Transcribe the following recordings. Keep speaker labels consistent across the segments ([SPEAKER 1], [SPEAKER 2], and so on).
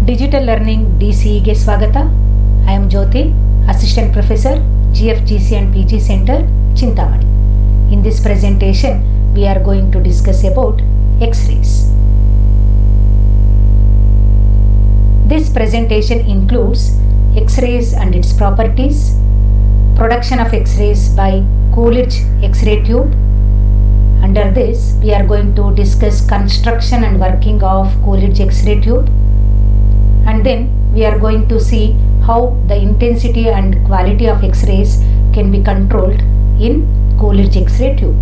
[SPEAKER 1] Digital learning DCEಗೆ ಸ್ವಾಗತ. I am Jyoti, assistant professor, GFGC and PG Center, Chintamani. In this presentation, we are going to discuss about X-rays. This presentation includes X-rays and its properties, production of X-rays by Coolidge X-ray tube. Under this, we are going to discuss construction and working of Coolidge X-ray tube. And then we are going to see how the intensity and quality of X-rays can be controlled in Coolidge X-ray tube.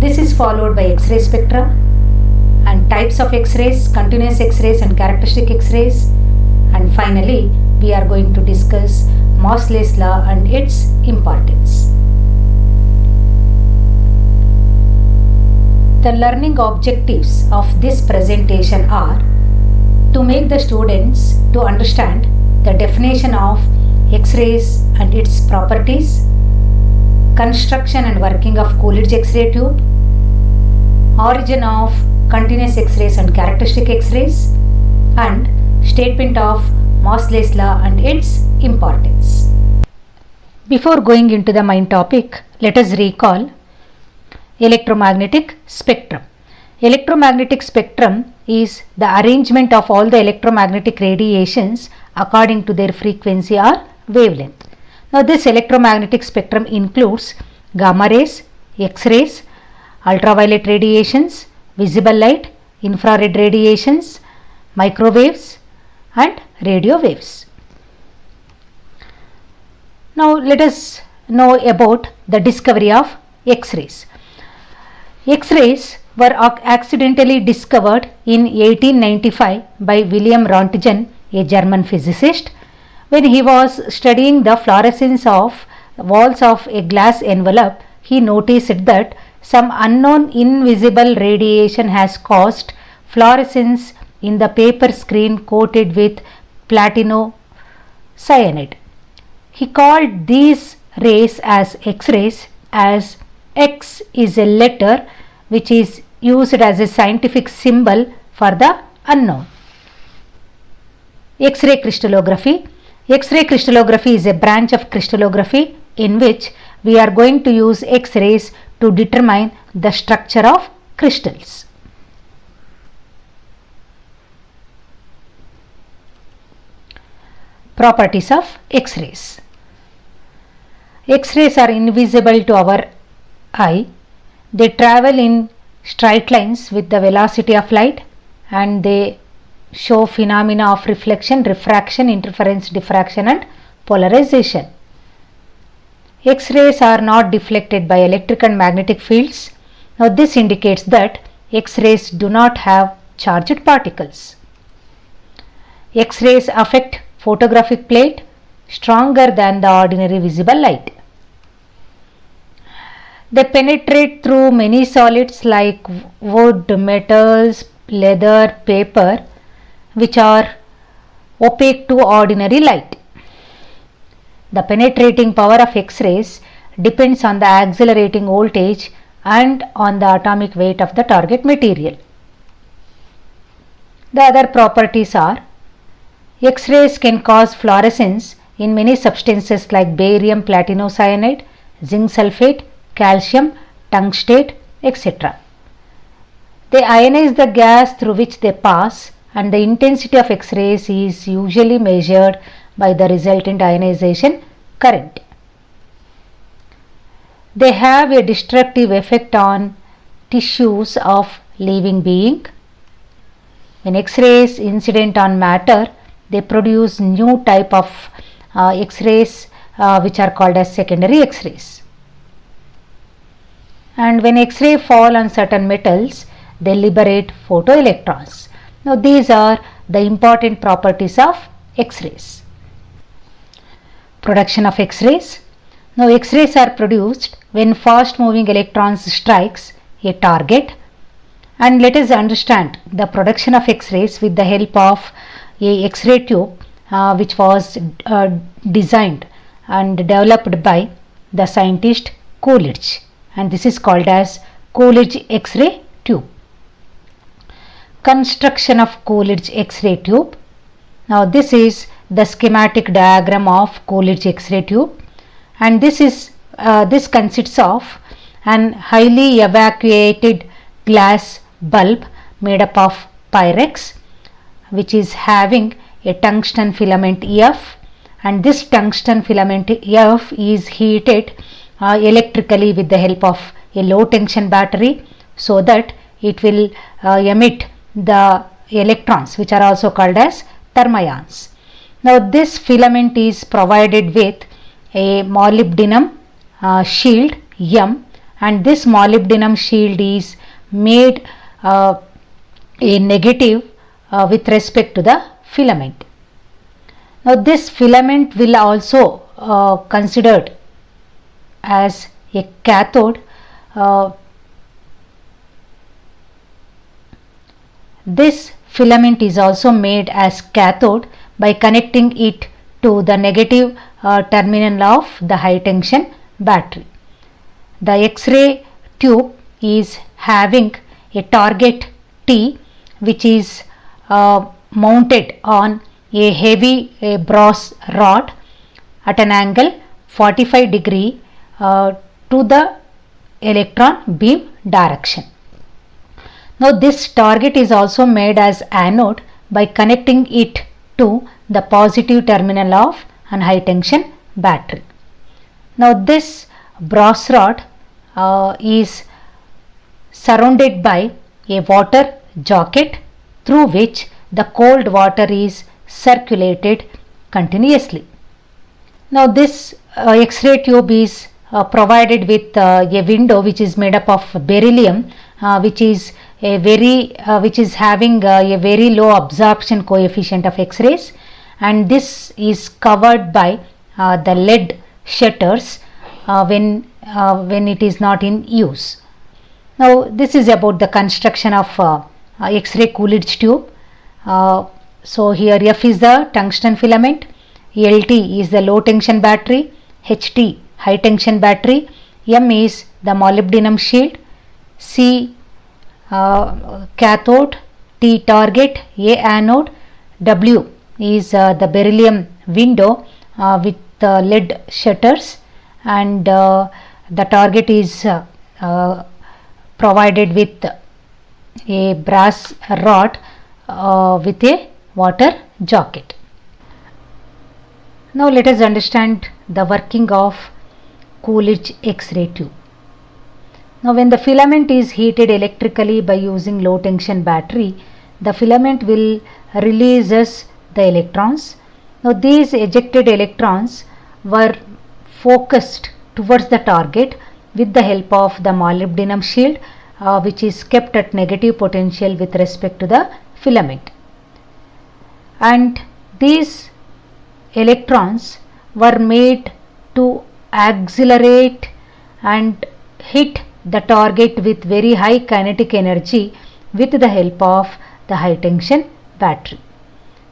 [SPEAKER 1] This is followed by X-ray spectra and types of X-rays, continuous X-rays and characteristic X-rays. And finally, we are going to discuss Moseley's law and its importance. The learning objectives of this presentation are to make the students to understand the definition of X-rays and its properties, construction and working of Coolidge X-ray tube, origin of continuous X-rays and characteristic X-rays, and statement of Moseley's law and its importance. Before going into the main topic, let us recall electromagnetic spectrum. Electromagnetic spectrum is the arrangement of all the electromagnetic radiations according to their frequency or wavelength. Now this electromagnetic spectrum includes gamma rays, X-rays, ultraviolet radiations, visible light, infrared radiations, microwaves and radio waves. Now let us know about the discovery of X-rays. X-rays were accidentally discovered in 1895 by William Rontgen, a German physicist. When he was studying the fluorescence of walls of a glass envelope, he noticed that some unknown invisible radiation has caused fluorescence in the paper screen coated with platinocyanide. He called these rays as X-rays, as X is a letter which is used as a scientific symbol for the unknown. X-ray crystallography. X-ray crystallography is a branch of crystallography in which we are going to use X-rays to determine the structure of crystals. Properties of X-rays. X-rays are invisible to our eye. They travel in straight lines with the velocity of light and they show phenomena of reflection, refraction, interference, diffraction and polarization. X-rays are not deflected by electric and magnetic fields. Now this indicates that X-rays do not have charged particles. X-rays affect photographic plate stronger than the ordinary visible light. They penetrate through many solids like wood, metals, leather, paper, which are opaque to ordinary light. The penetrating power of X-rays depends on the accelerating voltage and on the atomic weight of the target material. The other properties are X-rays can cause fluorescence in many substances like barium, platinocyanide, zinc sulfate, calcium, tungstate, etc. They ionize the gas through which they pass and the intensity of X-rays is usually measured by the resultant ionization current. They have a destructive effect on tissues of living being. When X-rays incident on matter, they produce new type of X-rays which are called as secondary X-rays. And when X-ray fall on certain metals, they liberate photoelectrons. Now these are the important properties of X-rays. Production of X-rays. Now X-rays are produced when fast moving electrons strikes a target, and let us understand the production of X-rays with the help of a X-ray tube which was designed and developed by the scientist Coolidge, and this is called as Coolidge X-ray tube. Construction of Coolidge X-ray tube. Now this is the schematic diagram of Coolidge X-ray tube, and this consists of an highly evacuated glass bulb made up of Pyrex, which is having a tungsten filament EF, and this tungsten filament EF is heated electrically with the help of a low tension battery, so that it will emit the electrons, which are also called as thermions. Now this filament is provided with a molybdenum shield M, and this molybdenum shield is made a negative with respect to the filament. Now this filament will also considered as a cathode. This filament is also made as cathode by connecting it to the negative terminal of the high tension battery. The X-ray tube is having a target T, which is mounted on a heavy brass rod at an angle 45 degree to the electron beam direction. Now this target is also made as anode by connecting it to the positive terminal of an high tension battery. Now this brass rod is surrounded by a water jacket through which the cold water is circulated continuously. Now this X-ray tube is provided with a window which is made up of beryllium, which is having a very low absorption coefficient of X-rays, and this is covered by the lead shutters when it is not in use. Now this is about the construction of X-ray Coolidge tube. So here F is the tungsten filament, LT is the low tension battery, HT high tension battery, M is the molybdenum shield, C cathode, T target, A anode, W is the beryllium window with lead shutters, and the target is provided with a brass rod with a water jacket. Now let us understand the working of Coolidge X-ray tube. Now when the filament is heated electrically by using low tension battery, the filament will releases the electrons. Now these ejected electrons were focused towards the target with the help of the molybdenum shield, which is kept at negative potential with respect to the filament, and these electrons were made to accelerate and hit the target with very high kinetic energy with the help of the high tension battery.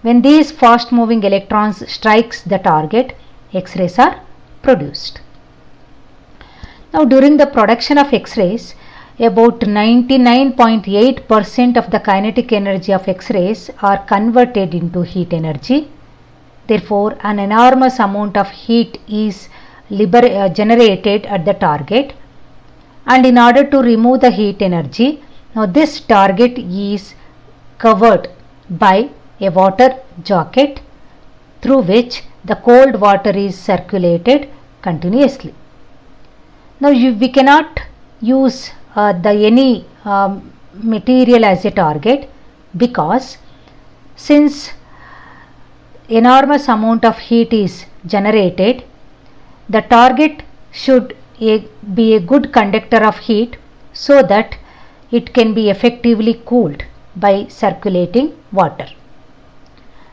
[SPEAKER 1] When these fast moving electrons strikes the target, X-rays are produced. Now during the production of X-rays, about 99.8% of the kinetic energy of X-rays are converted into heat energy. Therefore, an enormous amount of heat is generated at the target, and in order to remove the heat energy, now this target is covered by a water jacket through which the cold water is circulated continuously. Now we cannot use any material as a target, because since enormous amount of heat is generated, the target should be a good conductor of heat so that it can be effectively cooled by circulating water,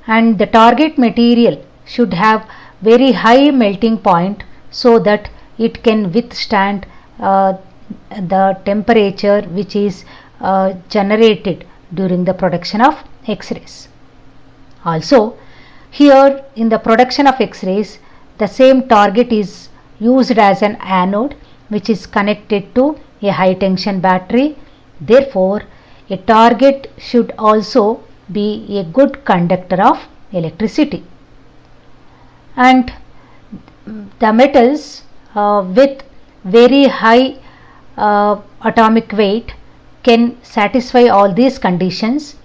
[SPEAKER 1] and the target material should have very high melting point so that it can withstand the temperature which is generated during the production of X-rays. Also, here in the production of X-rays, the same target is used as an anode which is connected to a high tension battery. Therefore, a target should also be a good conductor of electricity. And the metals with very high atomic weight can satisfy all these conditions,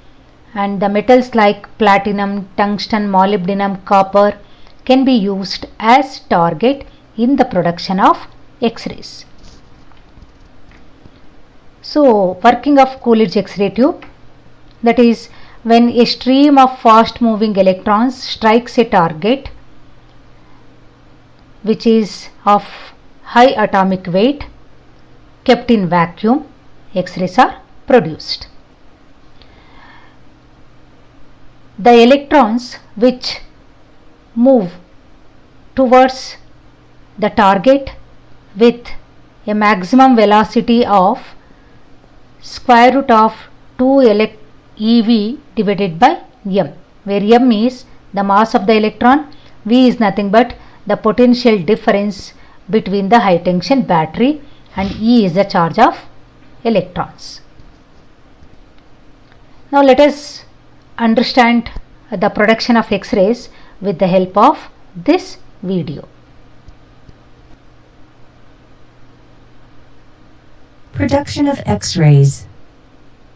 [SPEAKER 1] and the metals like platinum, tungsten, molybdenum, copper can be used as target in the production of X-rays. So, working of Coolidge X-ray tube, that is, when a stream of fast moving electrons strikes a target which is of high atomic weight kept in vacuum, X-rays are produced. The electrons which move towards the target with a maximum velocity of square root of 2 eV divided by m, where m is the mass of the electron, v is nothing but the potential difference between the high tension battery, and E is the charge of electrons. Now let us understand the production of X-rays with the help of this video.
[SPEAKER 2] Production of X-rays.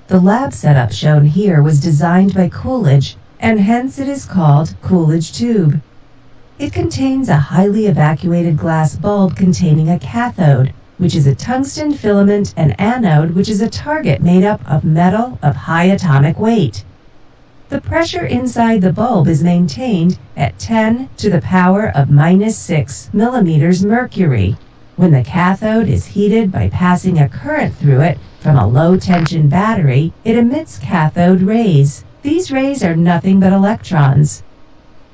[SPEAKER 2] The lab setup shown here was designed by Coolidge, and hence it is called Coolidge tube. It contains a highly evacuated glass bulb containing a cathode, which is a tungsten filament, and anode, which is a target made up of metal of high atomic weight. The pressure inside the bulb is maintained at 10 to the power of -6 millimeters mercury. When the cathode is heated by passing a current through it from a low-tension battery, it emits cathode rays. These rays are nothing but electrons.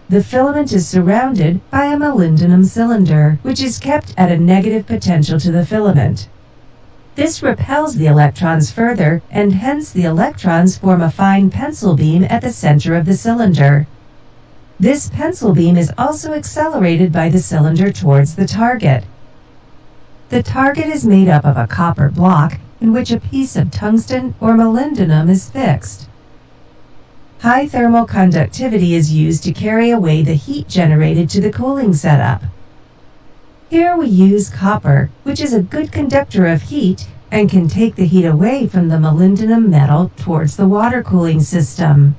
[SPEAKER 2] The filament is surrounded by a molybdenum cylinder, which is kept at a negative potential to the filament. This repels the electrons further, and hence the electrons form a fine pencil beam at the center of the cylinder. This pencil beam is also accelerated by the cylinder towards the target. The target is made up of a copper block in which a piece of tungsten or molybdenum is fixed. High thermal conductivity is used to carry away the heat generated to the cooling setup. Here we use copper, which is a good conductor of heat and can take the heat away from the molybdenum metal towards the water cooling system.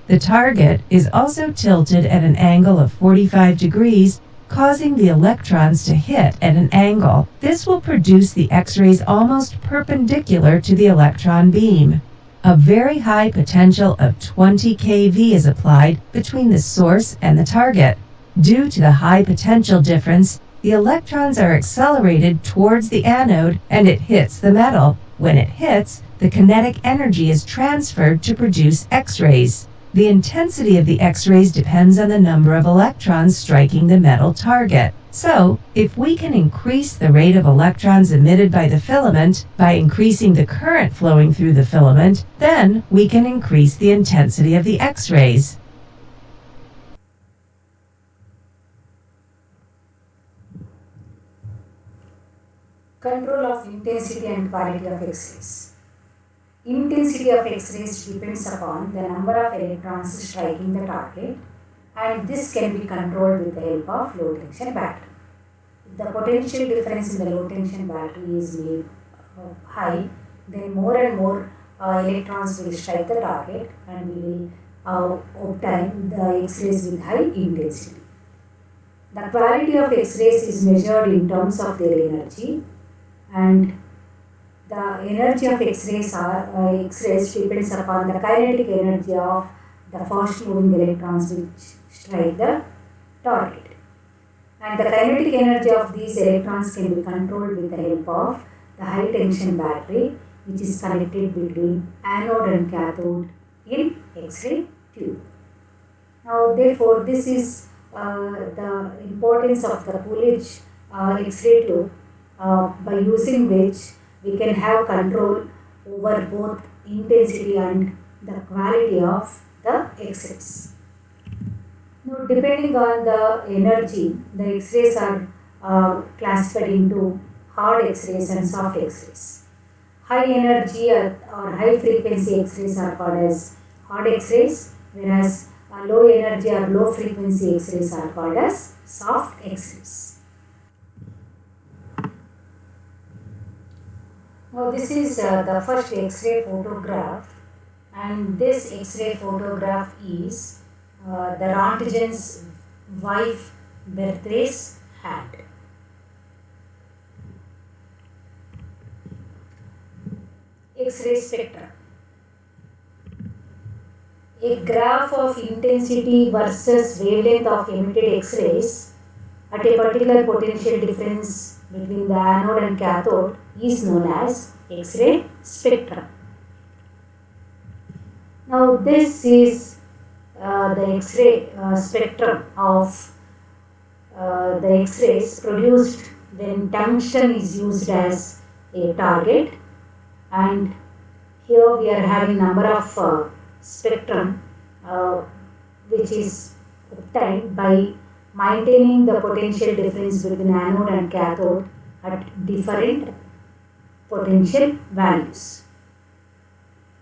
[SPEAKER 2] The target is also tilted at an angle of 45 degrees, causing the electrons to hit at an angle. This will produce the X-rays almost perpendicular to the electron beam. A very high potential of 20 kV is applied between the source and the target. Due to the high potential difference, the electrons are accelerated towards the anode and it hits the metal. When it hits, the kinetic energy is transferred to produce X-rays. The intensity of the X-rays depends on the number of electrons striking the metal target. So, if we can increase the rate of electrons emitted by the filament by increasing the current flowing through the filament, then we can increase the intensity of the X-rays.
[SPEAKER 1] Control of intensity and quality of X-rays. Intensity of X-rays depends upon the number of electrons striking the target, and this can be controlled with the help of low tension battery. If the potential difference in the low tension battery is made high, then more and more electrons will strike the target and we will obtain the X-rays with high intensity. The quality of X-rays is measured in terms of their energy, and the energy of X-rays depends upon the kinetic energy of the fast moving electrons which strike the target. And the kinetic energy of these electrons can be controlled with the help of the high tension battery, which is connected between anode and cathode in X-ray tube. Now therefore this is the importance of the Coolidge X-ray tube, by using which we can have control over both intensity and the quality of the X-rays. Now, depending on the energy, the X-rays are classified into hard X-rays and soft X-rays. High energy or high frequency X-rays are called as hard X-rays, whereas low energy or low frequency X-rays are called as soft X-rays. Now this is the first X-ray photograph, and this X-ray photograph is the Roentgen's wife Berthes had. X-ray spectrum. A graph of intensity versus wavelength of emitted X-rays at a particular potential difference between the anode and cathode is known as X-ray spectrum. Now this is the X-ray spectrum of the X-rays produced when tungsten is used as a target, and here we are having number of spectrum which is obtained by maintaining the potential difference between anode and cathode at different potential values.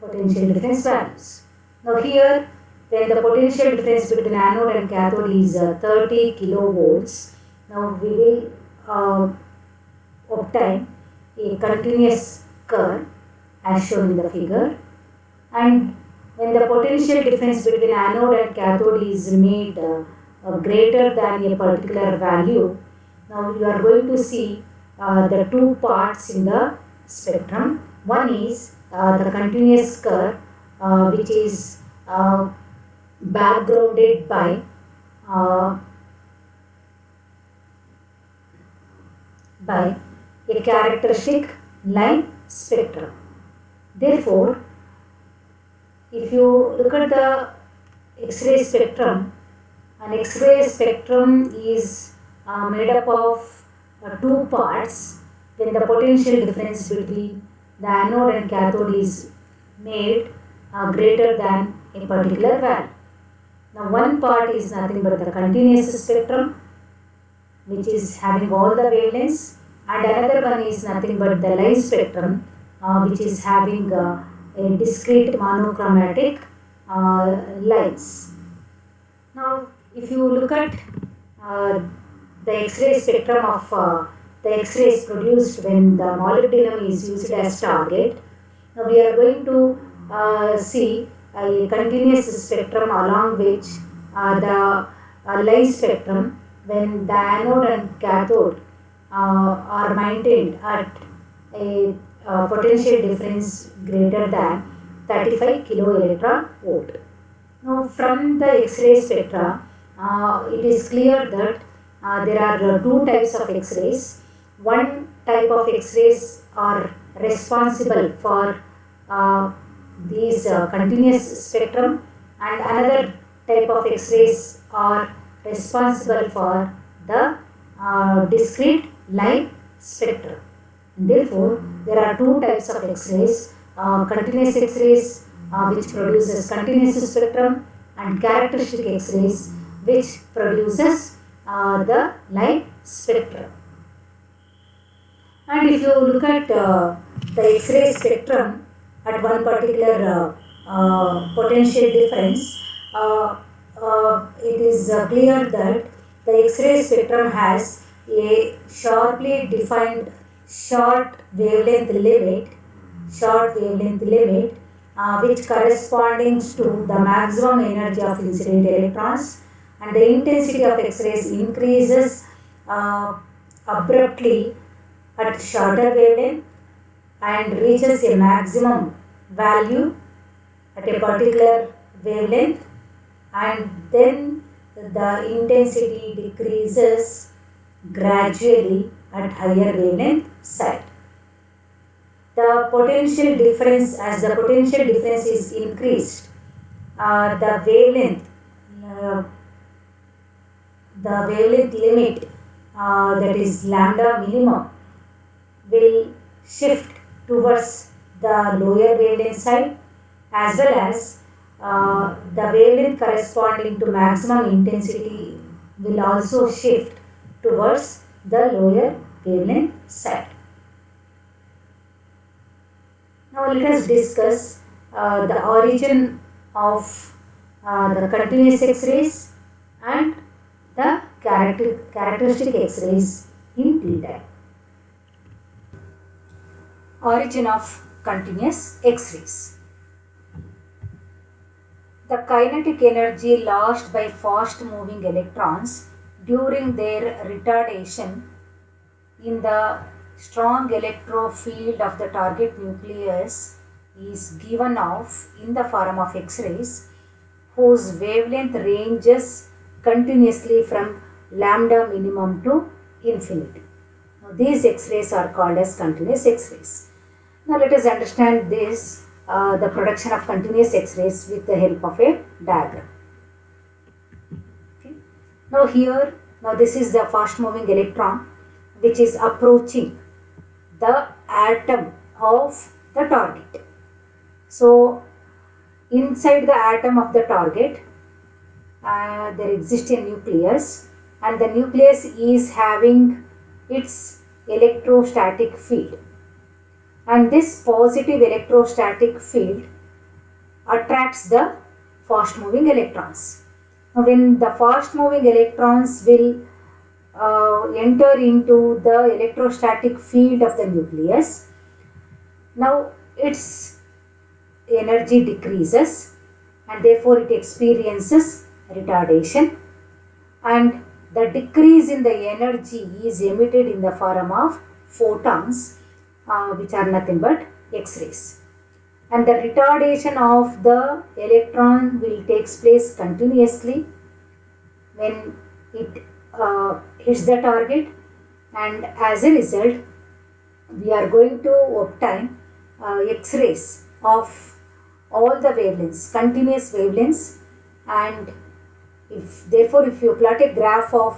[SPEAKER 1] Potential difference values. Now here, when the potential difference between anode and cathode is 30 kilovolts, now we will obtain a continuous curve as shown in the figure, and when the potential difference between anode and cathode is made greater than a particular value, now you are going to see the two parts in the spectrum. One is the continuous curve which is backgrounded by a characteristic line spectrum. Therefore, if you look at the X-ray spectrum, an X-ray spectrum is made up of two parts when the potential difference between the anode and cathode is made greater than a particular value. Now one part is nothing but the continuous spectrum, which is having all the wavelengths, and another one is nothing but the line spectrum, which is having a discrete monochromatic lines. Now if you look at the X-ray spectrum of the X-rays produced when the molybdenum is used as target, now we are going to see a continuous spectrum along which the line spectrum when the anode and cathode are maintained at a potential difference greater than 35 kiloelectron volt. Now from the X-ray spectra, it is clear that there are two types of X-rays. One type of X-rays are responsible for these continuous spectrum, and another type of X-rays are responsible for the discrete line spectrum. Therefore, there are two types of X-rays, continuous X-rays which produces continuous spectrum, and characteristic X-rays which produces the line spectrum. And if you look at the X-ray spectrum at one particular potential difference, it is clear that the X-ray spectrum has a sharply defined short wavelength limit which corresponds to the maximum energy of incident electrons, and the intensity of X-rays increases abruptly at shorter wavelength and reaches a maximum value at a particular wavelength, and then the intensity decreases gradually at higher wavelength side. The potential difference, as the potential difference is increased, the wavelength limit, that is lambda minimum, will shift towards the lower wavelength side, as well as the wavelength corresponding to maximum intensity will also shift towards the lower wavelength side. Now let us discuss the origin of the continuous X-rays and the characteristic X-rays in T-type. Origin of continuous X-rays. The kinetic energy lost by fast moving electrons during their retardation in the strong electro field of the target nucleus is given off in the form of X-rays whose wavelength ranges continuously from lambda minimum to infinity. Now, these X-rays are called as continuous X-rays. Now let us understand this, the production of continuous X-rays with the help of a diagram. Okay. Now this is the fast moving electron which is approaching the atom of the target. So inside the atom of the target there exists a nucleus, and the nucleus is having its electrostatic field, and this positive electrostatic field attracts the fast moving electrons. Now when the fast moving electrons will enter into the electrostatic field of the nucleus, now its energy decreases and therefore it experiences retardation, and the decrease in the energy is emitted in the form of photons, which are nothing but X-rays. And the retardation of the electron will take place continuously when it hits the target, and as a result we are going to obtain X-rays of all the wavelengths, continuous wavelengths. And if you plot a graph of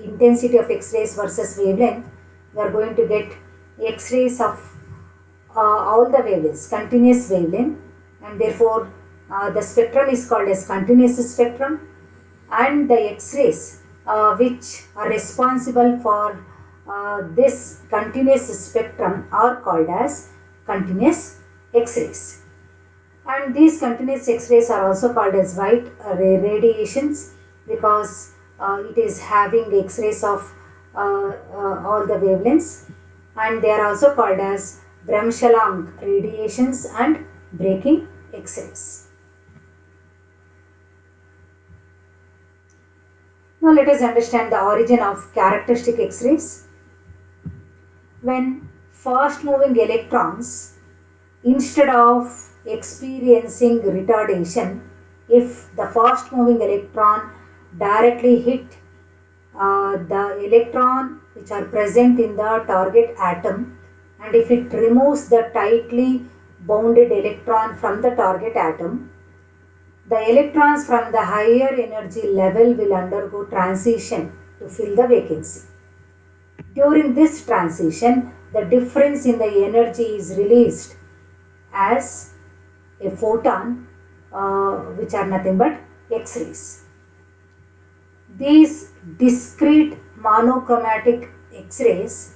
[SPEAKER 1] intensity of X-rays versus wavelength, we are going to get X-rays of all the wavelengths, continuous wavelength, and therefore the spectrum is called as continuous spectrum, and the X-rays which are responsible for this continuous spectrum are called as continuous X-rays. And these continuous X-rays are also called as white radiations because it is having X-rays of all the wavelengths, and they are also called as Bremsstrahlung radiations and breaking X-rays. Now let us understand the origin of characteristic X-rays. When fast moving electrons, instead of experiencing retardation, if the fast moving electron directly hit the electron which are present in the target atom, and if it removes the tightly bounded electron from the target atom, the electrons from the higher energy level will undergo transition to fill the vacancy. During this transition, the difference in the energy is released as a photon, which are nothing but X-rays. These discrete monochromatic X-rays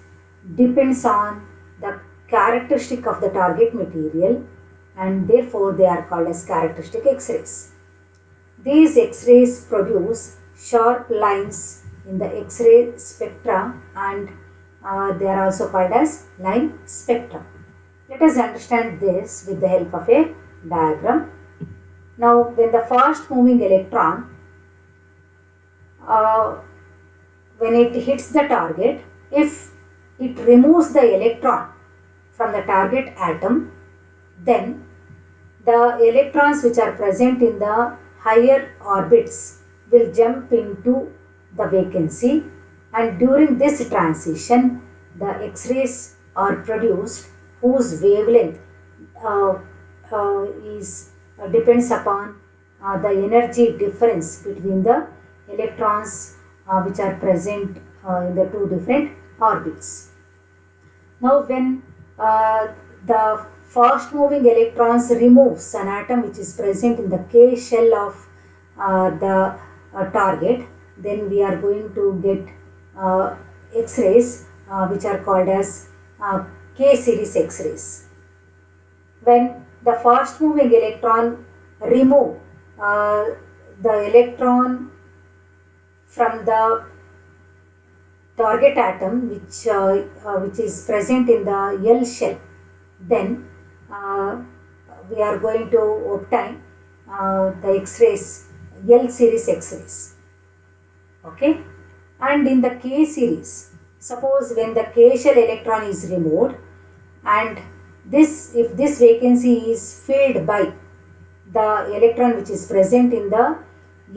[SPEAKER 1] depends on the characteristic of the target material, and therefore they are called as characteristic X-rays. These X-rays produce sharp lines in the X-ray spectra, and they are also called as line spectrum. Let us understand this with the help of a diagram. Now when the fast moving electron, when it hits the target, if it removes the electron from the target atom, then the electrons which are present in the higher orbits will jump into the vacancy, and during this transition the X-rays are produced whose wavelength depends upon the energy difference between the electrons which are present in the two different orbits. Now when the fast moving electrons removes an atom which is present in the K shell of the target, then we are going to get X-rays which are called as K series X-rays. When the fast moving electron remove the electron from the target atom which is present in the L shell, then we are going to obtain the X-rays, L series X-rays. Okay, and in the K series, suppose when the K shell electron is removed and if this vacancy is filled by the electron which is present in the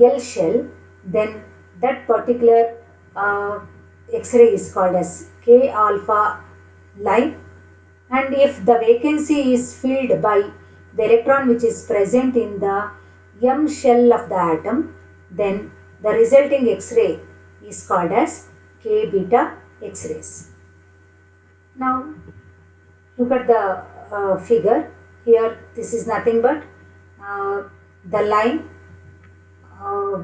[SPEAKER 1] L shell, then that particular X-ray is called as K alpha line. And if the vacancy is filled by the electron which is present in the M shell of the atom, then the resulting X-ray is called as K beta X-rays. Now look at the figure. Here this is nothing but the line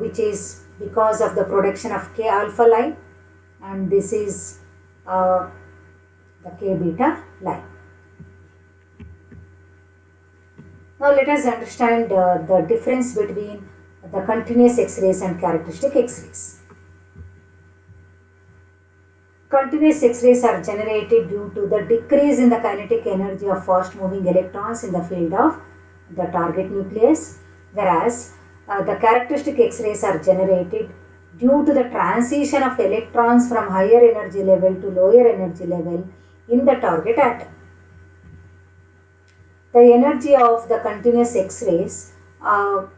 [SPEAKER 1] which is because of the production of K alpha line, and this is the K beta line. Now let us understand the difference between the continuous X-rays and characteristic X-rays. Continuous X-rays are generated due to the decrease in the kinetic energy of fast moving electrons in the field of the target nucleus, whereas the characteristic X-rays are generated due to the transition of electrons from higher energy level to lower energy level in the target atom. The energy of the continuous X-rays are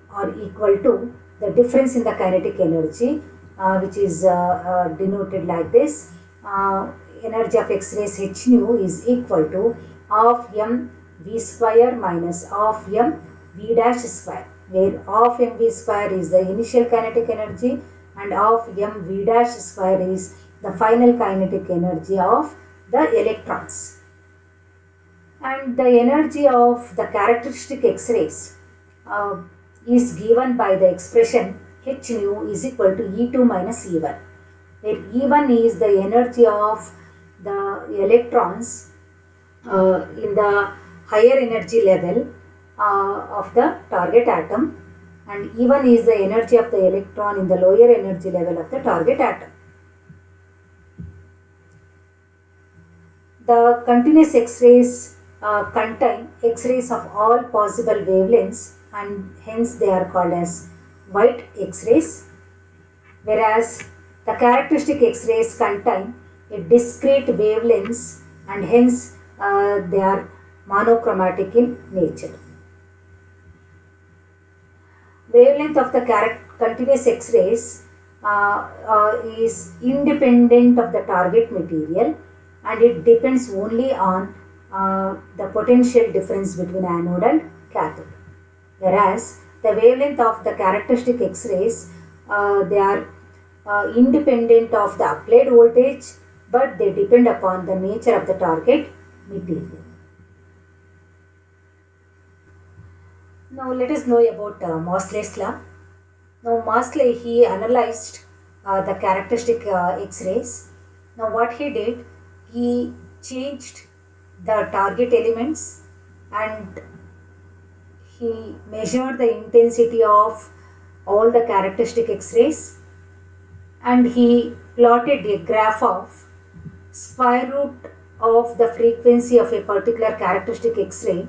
[SPEAKER 1] equal to the difference in the kinetic energy, which is denoted like this. Energy of X-rays h nu is equal to half m v square minus half m v dash square, where half m v square is the initial kinetic energy and half m v dash square is the final kinetic energy of the electrons. And the energy of the characteristic X-rays is given by the expression h nu is equal to E2 minus E1, where E1 is the energy of the electrons in the higher energy level of the target atom, and E1 is the energy of the electron in the lower energy level of the target atom. The continuous X-rays contain X-rays of all possible wavelengths, and hence they are called as white X-rays, whereas the characteristic X-rays contain a discrete wavelengths, and hence they are monochromatic in nature. Wavelength of the continuous X-rays is independent of the target material, and it depends only on the potential difference between anode and cathode. Whereas the wavelength of the characteristic X-rays, they are independent of the applied voltage, but they depend upon the nature of the target material. Now let us know about Mosley's law. Now Mosley, he analyzed the characteristic X-rays. Now what he did, he changed the target elements and he measured the intensity of all the characteristic X-rays, and he plotted a graph of square root of the frequency of a particular characteristic X-ray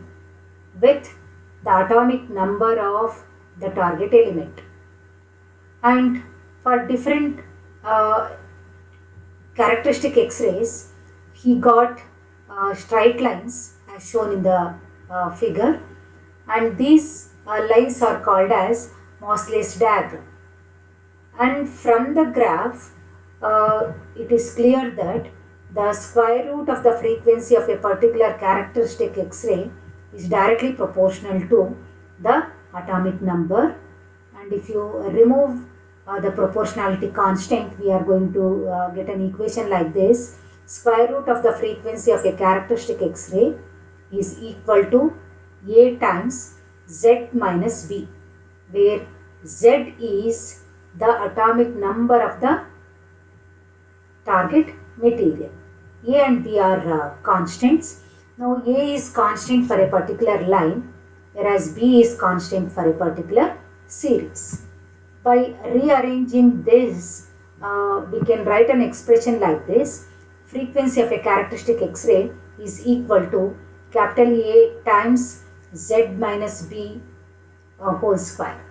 [SPEAKER 1] with the atomic number of the target element. And for different characteristic X-rays, he got straight lines as shown in the figure, and these lines are called as Mosley's diagram. And from the graph, it is clear that the square root of the frequency of a particular characteristic X-ray is directly proportional to the atomic number, and if you remove the proportionality constant, we are going to get an equation like this. Square root of the frequency of a characteristic X-ray is equal to A times Z minus B, where Z is the atomic number of the target material. A and B are constants. Now A is constant for a particular line, whereas B is constant for a particular series. By rearranging this, we can write an expression like this. Frequency of a characteristic X-ray is equal to capital A times Z minus B whole square.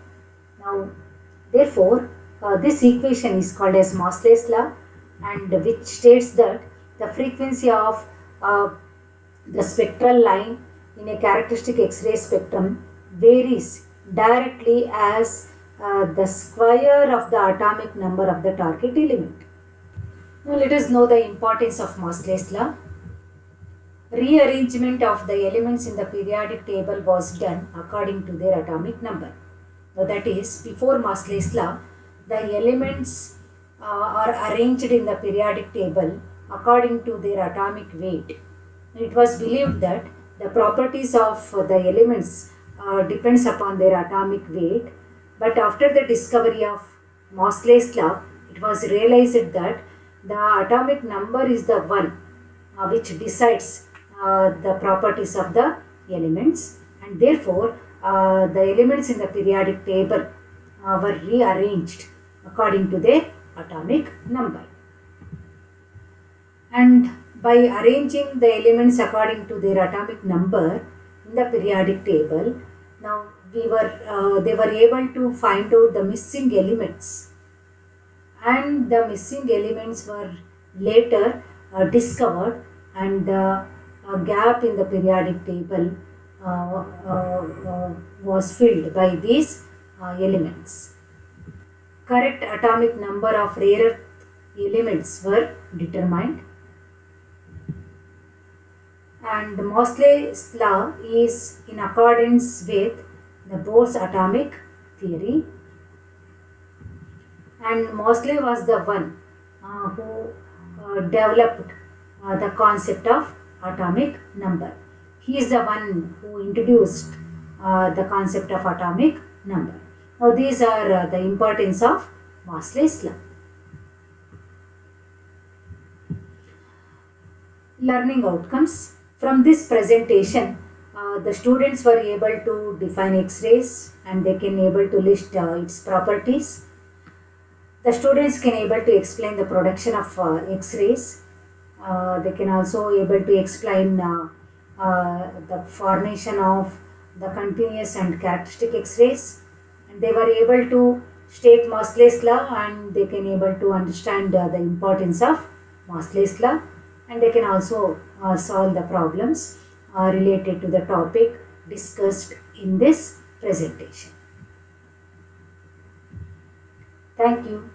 [SPEAKER 1] Now, therefore, this equation is called as Mosley's law, and which states that the frequency of the spectral line in a characteristic X-ray spectrum varies directly as the square of the atomic number of the target element. Now let us know the importance of Mosley's law. Rearrangement of the elements in the periodic table was done according to their atomic number. Now that is, before Mosley's law, the elements are arranged in the periodic table according to their atomic weight. It was believed that the properties of the elements depends upon their atomic weight, but after the discovery of Mosley's law, it was realized that the atomic number is the one which decides the properties of the elements, and therefore the elements in the periodic table were rearranged according to their atomic number. And by arranging the elements according to their atomic number in the periodic table, now they were able to find out the missing elements, and the missing elements were later discovered, and the gap in the periodic table was filled by these elements. Correct atomic number of rare earth elements were determined, and Mosley's law is in accordance with the Bohr's atomic theory, and Mosley was the one who developed the concept of atomic number. He is the one who introduced the concept of atomic number. Now these are the importance of Mosley's law. Learning outcomes. From this presentation, the students were able to define X-rays, and they can able to list its properties. The students can able to explain the production of X-rays. They can also able to explain the formation of the continuous and characteristic X-rays, and they were able to state Mosley's law, and they can able to understand the importance of Mosley's law, and they can also solve the problems related to the topic discussed in this presentation. Thank you.